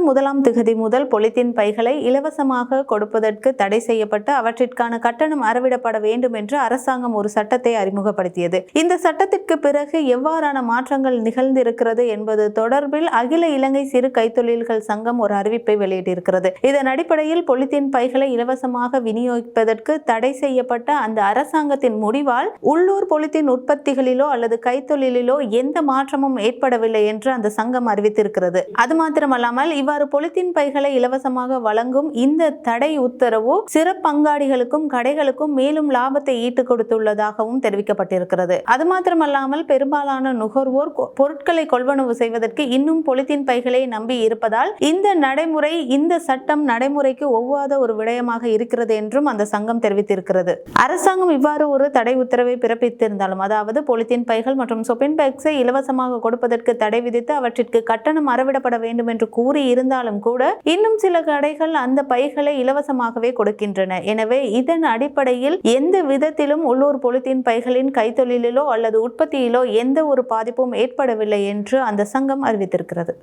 December 1 முதல் polythene பைகளை இலவசமாக கொடுப்பதற்கு தடை செய்யப்பட்டு அவற்றிற்கான கட்டணம் அறவிடப்பட வேண்டும் என்று அரசாங்கம் ஒரு சட்டத்தை அறிமுகப்படுத்தியது. இந்த சட்டத்திற்கு பிறகு எவ்வாறான மாற்றங்கள் நிகழ்ந்திருக்கிறது என்பது தொடர்பில் அகில இலங்கை சிறு கைத்தொழில்கள் சங்கம் ஒரு அறிவிப்பை வெளியிட்டிருக்கிறது. இதன் அடிப்படையில் பொலித்தீன் பைகளை இலவசமாக விநியோகிப்பதற்கு தடை செய்யப்பட்ட அந்த அரசாங்கத்தின் முடிவால் உள்ளூர் பொலித்தீன் உற்பத்திகளிலோ அல்லது கைத்தொழிலிலோ எந்த மாற்றமும் ஏற்படவில்லை என்று அந்த சங்கம் அறிவித்திருக்கிறது. அது மாத்திரமல்லாமல் இவ்வாறு பொலித்தீன் பைகளை இலவசமாக வழங்கும் இந்த தடை உத்தரவு சிறு பங்காளிகளுக்கும் கடைகளுக்கும் மேலும் லாபத்தை ஈட்டு கொடுத்துள்ளதாகவும் தெரிவிக்கப்பட்டிருக்கிறது. அது மாத்திரமல்லாமல் பெரும்பாலான நுகர்வோர் பொருட்களை கொள்வனவு செய்வதற்கு இன்னும் பொலித்தீன் பைகளை நம்பி இருப்பதால் இந்த சட்டம் நடைமுறைக்கு ஒவ்வாத ஒரு விடயமாக இருக்கிறது என்றும் அந்த சங்கம் தெரிவித்திருக்கிறது. அரசாங்கம் இவ்வாறு ஒரு தடை உத்தரவை பிறப்பித்திருந்தாலும், அதாவது பொலித்தீன் பைகள் மற்றும் சொப்பின் பேக்ஸை இலவசமாக கொடுப்பதற்கு தடை விதித்து அவற்றிற்கு கட்டணம் அறவிடப்பட வேண்டும் என்று கூறி இருந்தாலும் கூட இன்னும் சில கடைகள் அந்த பைகளை இலவசமாகவே கொடுக்கின்றன. எனவே இதன் அடிப்படையில் எந்த விதத்திலும் உள்ளூர் பொலித்தீன் பைகளின் கைத்தொழிலிலோ அல்லது உற்பத்தியிலோ எந்த ஒரு பாதிப்பும் ஏற்படவில்லை என்று அந்த சங்கம் அறிவித்திருக்கிறது.